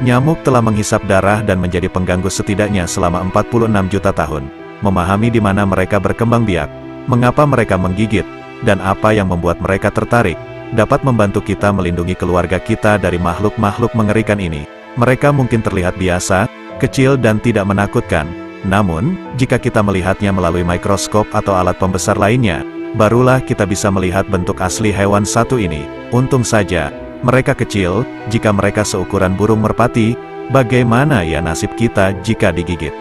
Nyamuk telah menghisap darah dan menjadi pengganggu setidaknya selama 46 juta tahun. Memahami di mana mereka berkembang biak, mengapa mereka menggigit, dan apa yang membuat mereka tertarik, dapat membantu kita melindungi keluarga kita dari makhluk-makhluk mengerikan ini. Mereka mungkin terlihat biasa, kecil dan tidak menakutkan. Namun, jika kita melihatnya melalui mikroskop atau alat pembesar lainnya, barulah kita bisa melihat bentuk asli hewan satu ini. Untung saja, mereka kecil. Jika mereka seukuran burung merpati, bagaimana ya nasib kita jika digigit?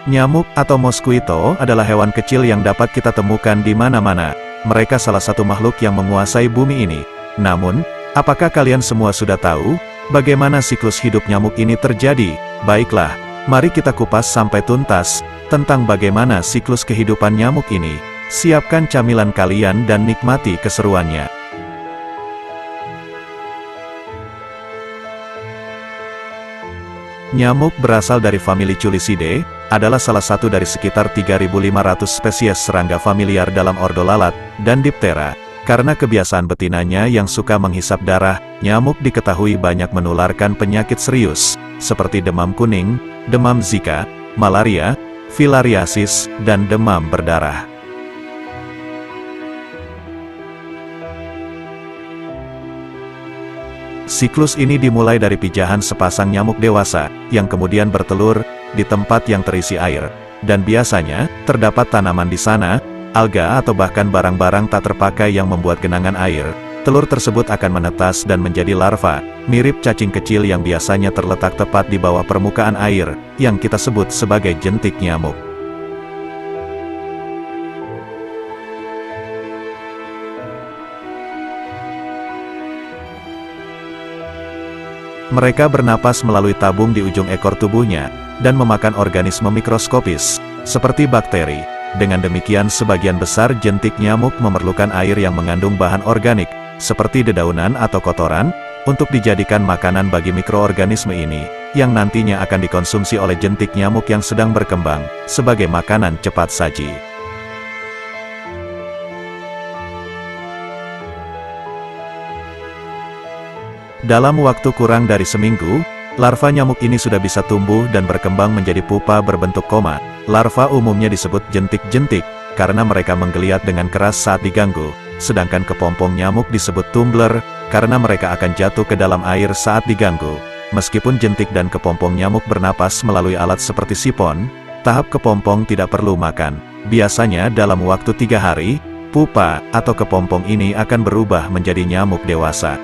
Nyamuk atau mosquito adalah hewan kecil yang dapat kita temukan di mana-mana. Mereka salah satu makhluk yang menguasai bumi ini. Namun, apakah kalian semua sudah tahu bagaimana siklus hidup nyamuk ini terjadi? Baiklah, mari kita kupas sampai tuntas tentang bagaimana siklus kehidupan nyamuk ini. Siapkan camilan kalian dan nikmati keseruannya. Nyamuk berasal dari famili Culicidae, adalah salah satu dari sekitar 3.500 spesies serangga familiar dalam ordo lalat dan Diptera. Karena kebiasaan betinanya yang suka menghisap darah, nyamuk diketahui banyak menularkan penyakit serius, seperti demam kuning, demam Zika, malaria, filariasis, dan demam berdarah. Siklus ini dimulai dari pijahan sepasang nyamuk dewasa, yang kemudian bertelur di tempat yang terisi air. Dan biasanya, terdapat tanaman di sana, alga atau bahkan barang-barang tak terpakai yang membuat genangan air. Telur tersebut akan menetas dan menjadi larva, mirip cacing kecil yang biasanya terletak tepat di bawah permukaan air, yang kita sebut sebagai jentik nyamuk. Mereka bernapas melalui tabung di ujung ekor tubuhnya, dan memakan organisme mikroskopis, seperti bakteri. Dengan demikian sebagian besar jentik nyamuk memerlukan air yang mengandung bahan organik, seperti dedaunan atau kotoran, untuk dijadikan makanan bagi mikroorganisme ini, yang nantinya akan dikonsumsi oleh jentik nyamuk yang sedang berkembang, sebagai makanan cepat saji. Dalam waktu kurang dari seminggu, larva nyamuk ini sudah bisa tumbuh dan berkembang menjadi pupa berbentuk koma. Larva umumnya disebut jentik-jentik, karena mereka menggeliat dengan keras saat diganggu, sedangkan kepompong nyamuk disebut tumbler, karena mereka akan jatuh ke dalam air saat diganggu. Meskipun jentik dan kepompong nyamuk bernapas melalui alat seperti sipon, tahap kepompong tidak perlu makan. Biasanya dalam waktu 3 hari, pupa atau kepompong ini akan berubah menjadi nyamuk dewasa.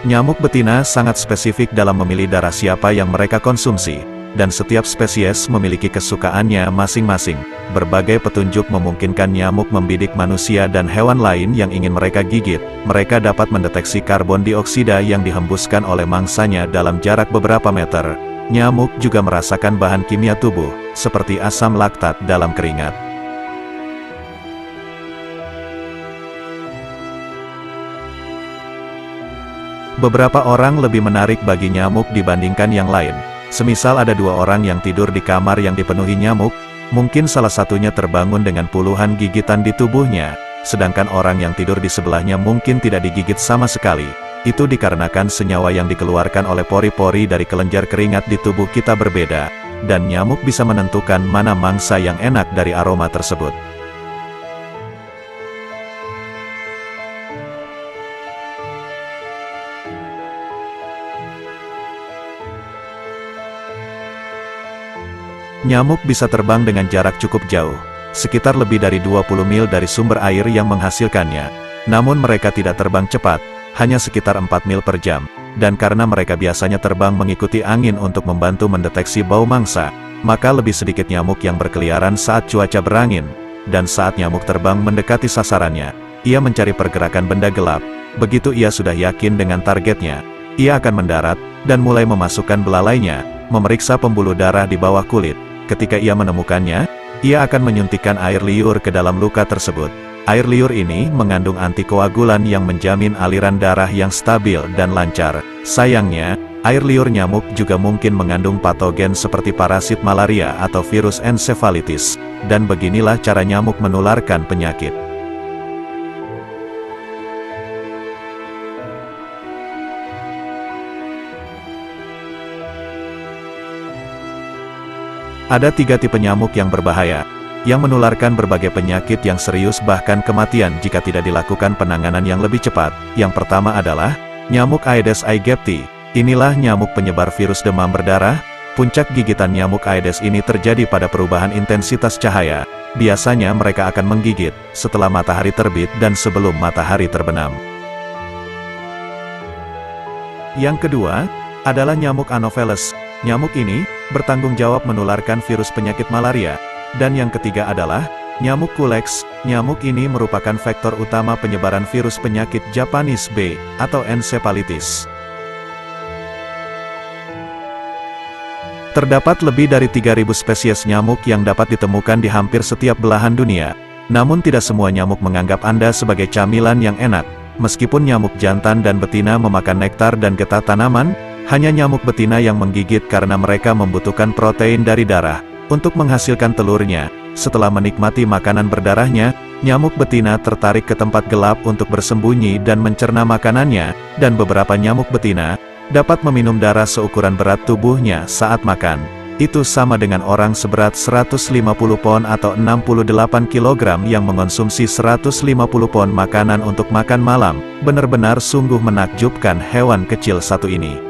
Nyamuk betina sangat spesifik dalam memilih darah siapa yang mereka konsumsi, dan setiap spesies memiliki kesukaannya masing-masing. Berbagai petunjuk memungkinkan nyamuk membidik manusia dan hewan lain yang ingin mereka gigit. Mereka dapat mendeteksi karbon dioksida yang dihembuskan oleh mangsanya dalam jarak beberapa meter. Nyamuk juga merasakan bahan kimia tubuh, seperti asam laktat dalam keringat. Beberapa orang lebih menarik bagi nyamuk dibandingkan yang lain. Semisal ada 2 orang yang tidur di kamar yang dipenuhi nyamuk, mungkin salah satunya terbangun dengan puluhan gigitan di tubuhnya, sedangkan orang yang tidur di sebelahnya mungkin tidak digigit sama sekali. Itu dikarenakan senyawa yang dikeluarkan oleh pori-pori dari kelenjar keringat di tubuh kita berbeda, dan nyamuk bisa menentukan mana mangsa yang enak dari aroma tersebut. Nyamuk bisa terbang dengan jarak cukup jauh, sekitar lebih dari 20 mil dari sumber air yang menghasilkannya. Namun mereka tidak terbang cepat, hanya sekitar 4 mil per jam. Dan karena mereka biasanya terbang mengikuti angin untuk membantu mendeteksi bau mangsa, maka lebih sedikit nyamuk yang berkeliaran saat cuaca berangin. Dan saat nyamuk terbang mendekati sasarannya, ia mencari pergerakan benda gelap. Begitu ia sudah yakin dengan targetnya, ia akan mendarat, dan mulai memasukkan belalainya memeriksa pembuluh darah di bawah kulit. Ketika ia menemukannya, ia akan menyuntikkan air liur ke dalam luka tersebut. Air liur ini mengandung antikoagulan yang menjamin aliran darah yang stabil dan lancar. Sayangnya, air liur nyamuk juga mungkin mengandung patogen seperti parasit malaria atau virus encephalitis. Dan beginilah cara nyamuk menularkan penyakit. Ada 3 tipe nyamuk yang berbahaya, yang menularkan berbagai penyakit yang serius bahkan kematian jika tidak dilakukan penanganan yang lebih cepat. Yang pertama adalah nyamuk Aedes aegypti. Inilah nyamuk penyebar virus demam berdarah. Puncak gigitan nyamuk Aedes ini terjadi pada perubahan intensitas cahaya. Biasanya mereka akan menggigit setelah matahari terbit dan sebelum matahari terbenam. Yang kedua adalah nyamuk Anopheles. Nyamuk ini bertanggung jawab menularkan virus penyakit malaria. Dan yang ketiga adalah nyamuk Culex. Nyamuk ini merupakan vektor utama penyebaran virus penyakit Japanese B atau encephalitis. Terdapat lebih dari 3.000 spesies nyamuk yang dapat ditemukan di hampir setiap belahan dunia. Namun tidak semua nyamuk menganggap Anda sebagai camilan yang enak. Meskipun nyamuk jantan dan betina memakan nektar dan getah tanaman, hanya nyamuk betina yang menggigit karena mereka membutuhkan protein dari darah untuk menghasilkan telurnya. Setelah menikmati makanan berdarahnya, nyamuk betina tertarik ke tempat gelap untuk bersembunyi dan mencerna makanannya, dan beberapa nyamuk betina dapat meminum darah seukuran berat tubuhnya saat makan. Itu sama dengan orang seberat 150 pon atau 68 kg yang mengonsumsi 150 pon makanan untuk makan malam. Benar-benar sungguh menakjubkan hewan kecil satu ini.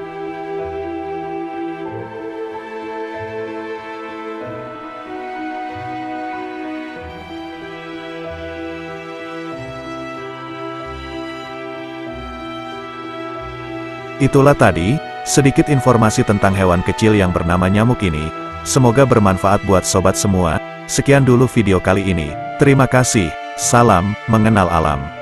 Itulah tadi, sedikit informasi tentang hewan kecil yang bernama nyamuk ini. Semoga bermanfaat buat sobat semua. Sekian dulu video kali ini. Terima kasih. Salam mengenal alam.